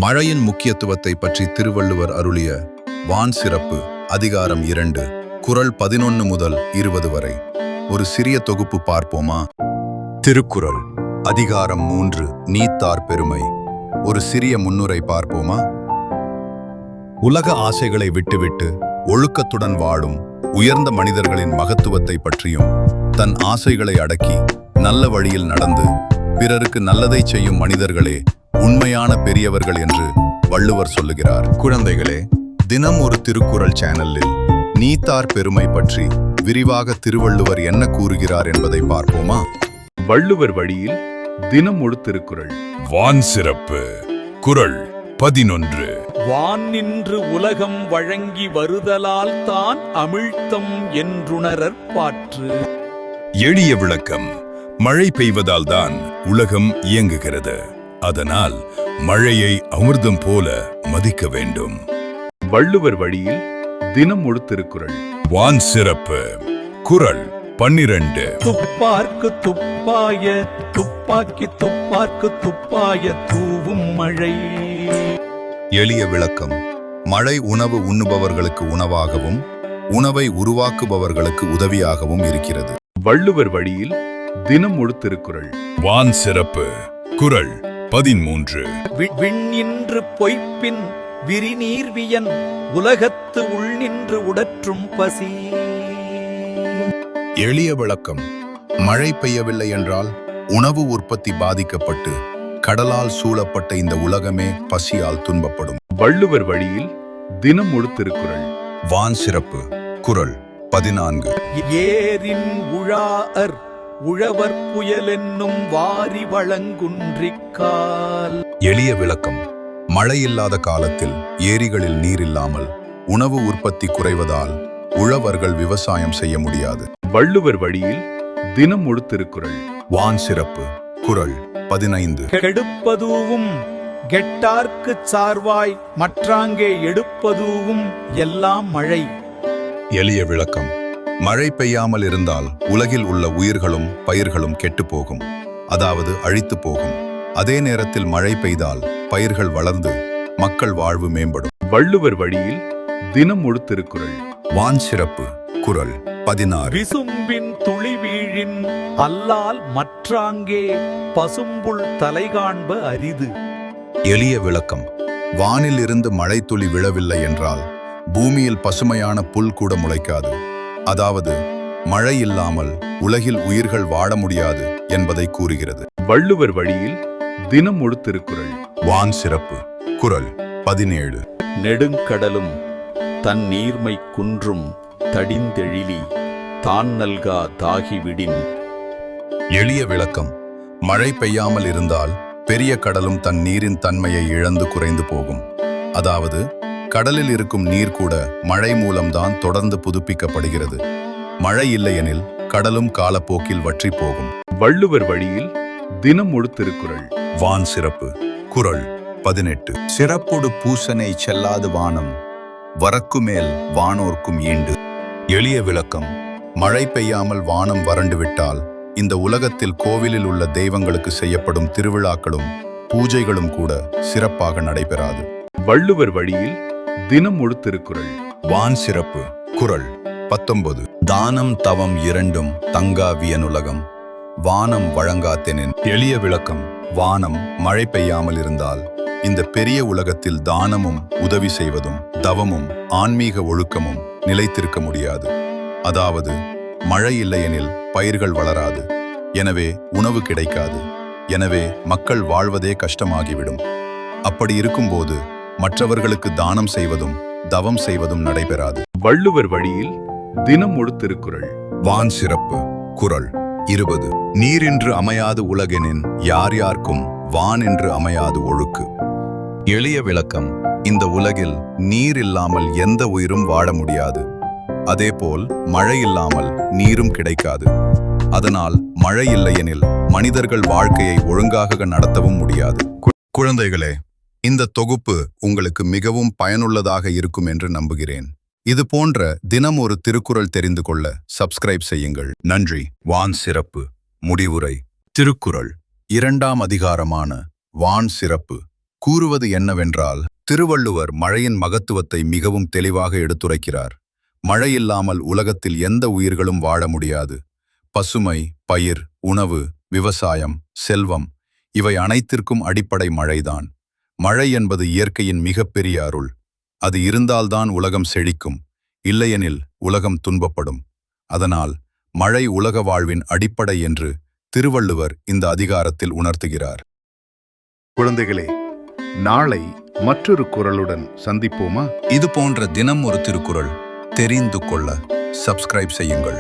மழையின் முக்கியத்துவத்தை பற்றி திருவள்ளுவர் அருளிய வான் சிறப்பு அதிகாரம் 2 குறள் 11 முதல் 20 வரை ஒரு சிறிய தொகுப்பு பார்ப்போமா? திருக்குறள் அதிகாரம் 3 நீத்தார் பெருமை. ஒரு சிறிய முன்னுரை பார்ப்போமா? உலக ஆசைகளை விட்டுவிட்டு ஒழுக்கத்துடன் வாழும் உயர்ந்த மனிதர்களின் மகத்துவத்தை பற்றியும், தன் ஆசைகளை அடக்கி நல்ல வழியில் நடந்து பிறருக்கு நல்லதை செய்யும் மனிதர்களே உண்மையான பெரியவர்கள் என்று வள்ளுவர் சொல்லுகிறார். குழந்தைகளே, தினம் ஒரு திருக்குறள் சேனலில் நீத்தார் பெருமை பற்றி விரிவாக திருவள்ளுவர் என்ன கூறுகிறார் என்பதை பார்ப்போமா? வள்ளுவர் வழியில் தினம் ஒரு திருக்குறள். வான் சிறப்பு. குறள் 11. வான் நின்று உலகம் வழங்கி வருதலால் தான் அமிழ்த்தம் என்றுணரற் பாற்று. எளிய விளக்கம். மழை பெய்வதால் தான் உலகம் இயங்குகிறது. அதனால் மழையை அமிர்தம் போல மதிக்க வேண்டும். வள்ளுவர் வழியில் தினம் ஒரு திருக்குறள். வான் சிறப்பு. குறள் 12. துப்பார்க்கு துப்பாய துப்பாக்கி துப்பார்க்கு துப்பாய தூவும் மழை. எளிய விளக்கம். மழை உணவு உண்ணுபவர்களுக்கு உணவாகவும் உணவை உருவாக்குபவர்களுக்கு உதவியாகவும் இருக்கிறது. வள்ளுவர் வழியில் தினம் ஒரு திருக்குறள். வான் சிறப்பு. குறள் 13. விண்ணின்று பொய்ப்பின் விரிநீர்வியன் உலகத்து உள்நின்று உடற்றும் பசி. எளிய விளக்கம். மழை பெய்யவில்லை என்றால் உணவு உற்பத்தி பாதிக்கப்பட்டு கடலால் சூழப்பட்ட இந்த உலகமே பசியால் துன்பப்படும். வள்ளுவர் வழியில் தினம் ஒரு திருக்குறள். வான் சிறப்பு. குறள் 14. ஏரின் உழாஅர் உழவர் புயல் என்னும் வாரி வழங்குன்றிக்கால். எளிய விளக்கம். மழை இல்லாத காலத்தில் ஏரிகளில் நீர் இல்லாமல் உணவு உற்பத்தி குறைவதால் உழவர்கள் விவசாயம் செய்ய முடியாது. வள்ளுவர் வழியில் தினம் ஒரு திருக்குறள். வான் சிறப்பு. குறள் 15. கெடுப்பதூவும் கெட்டார்க்குச் சார்வாய் மற்றாங்கே எடுப்பதூவும் எல்லாம் மழை. எளிய விளக்கம். மழை பெய்யாமல் இருந்தால் உலகில் உள்ள உயிர்களும் பயிர்களும் கெட்டுப்போகும், அதாவது அழித்து போகும். அதே நேரத்தில் மழை பெய்தால் பயிர்கள் வளர்ந்து மக்கள் வாழ்வு மேம்படும். வள்ளுவர் வழியில் தினம் ஒரு திருக்குறள். வான் சிறப்பு. குறள் 16. விசும்பின் துளி வீழின் அல்லால் மற்றாங்கே பசும்புல் தலை காண்ப அரிது. எளிய விளக்கம். வானில் இருந்து மழை துளி விழவில்லை என்றால் பூமியில் பசுமையான புல் கூட முளைக்காது. அதாவது மழை இல்லாமல் உலகில் உயிர்கள் வாழ முடியாது என்பதை கூறுகிறது. வள்ளுவர் வழியில் தினம் ஒரு திருக்குறள். வான் சிறப்பு. குறள் 17. நெடுங்கடலும் தன் நீர்மை குன்றும் தடிந்தெழிலி தான் நல்கா தாகிவிடின். எளிய விளக்கம். மழை பெய்யாமல் இருந்தால் பெரிய கடலும் தன் நீரின் தன்மையை இழந்து குறைந்து போகும். அதாவது கடலில் இருக்கும் நீர் கூட மழை மூலம்தான் தொடர்ந்து புதுப்பிக்கப்படுகிறது. மழை இல்லையெனில் கடலும் காலப்போக்கில் வற்றி போகும். வள்ளுவர் வழியில் தினம் ஒரு திருக்குறள். வான் சிறப்பு. குறள் 18. சிறப்பொடு பூசனை செல்லாது வானம் வரக்கு மேல் வானோர்க்கும் ஈண்டு. எளிய விளக்கம். மழை பெய்யாமல் வானம் வறண்டு விட்டால் இந்த உலகத்தில் கோவிலில் உள்ள தெய்வங்களுக்கு செய்யப்படும் திருவிழாக்களும் பூஜைகளும் கூட சிறப்பாக நடைபெறாது. வள்ளுவர் வழியில் தினம் ஒரு திருக்குறள். வான் சிறப்பு. குறள் 19. தானம் தவம் இரண்டும் தங்கா வியனுலகம் வானம் வழங்காத்தெனின். எளிய விளக்கம். வானம் மழை பெய்யாமல் இருந்தால் இந்த பெரிய உலகத்தில் தானமும் உதவி செய்வதும் தவமும் ஆன்மீக ஒழுக்கமும் நிலைத்திருக்க முடியாது. அதாவது மழை இல்லையெனில் பயிர்கள் வளராது, எனவே உணவு கிடைக்காது, எனவே மக்கள் வாழ்வதே கஷ்டமாகிவிடும். அப்படி இருக்கும்போது மற்றவர்களுக்கு தானம் செய்வதும் தவம் செய்வதும் நடைபெறாது. வள்ளுவர் வழியில் தினம் ஒரு திருக்குறள். வான் சிறப்பு. குறள் 20. நீரின்று அமையாது உலகெனின் யார் யார்க்கும் வான் என்று அமையாது ஒழுக்கு. எளிய விளக்கம். இந்த உலகில் நீர் இல்லாமல் எந்த உயிரும் வாழ முடியாது. அதேபோல் மழை இல்லாமல் நீரும் கிடைக்காது. அதனால் மழை இல்லையெனில் மனிதர்கள் வாழ்க்கையை ஒழுங்காக நடத்தவும் முடியாது. குழந்தைகளே, இந்த தொகுப்பு உங்களுக்கு மிகவும் பயனுள்ளதாக இருக்கும் என்று நம்புகிறேன். இது போன்ற தினம் ஒரு திருக்குறள் தெரிந்து கொள்ள சப்ஸ்கிரைப் செய்யுங்கள். நன்றி. வான் சிறப்பு. முடிவுரை. திருக்குறள் 2ஆம் அதிகாரமான வான் சிறப்பு கூறுவது என்னவென்றால், திருவள்ளுவர் மழையின் மகத்துவத்தை மிகவும் தெளிவாக எடுத்துரைக்கிறார். மழை இல்லாமல் உலகத்தில் எந்த உயிர்களும் வாழ முடியாது. பசுமை, பயிர், உணவு, விவசாயம், செல்வம் இவை அனைத்திற்கும் அடிப்படை மழைதான். மழை என்பது இயற்கையின் மிகப்பெரிய அருள். அது இருந்தால்தான் உலகம் செழிக்கும், இல்லையெனில் உலகம் துன்பப்படும். அதனால் மழை உலக வாழ்வின் அடிப்படை என்று திருவள்ளுவர் இந்த அதிகாரத்தில் உணர்த்துகிறார். குழந்தைகளே, நாளை மற்றொரு குறளுடன் சந்திப்போமா? இது போன்ற தினம் ஒரு திருக்குறள் தெரிந்து கொள்ள சப்ஸ்கிரைப் செய்யுங்கள்.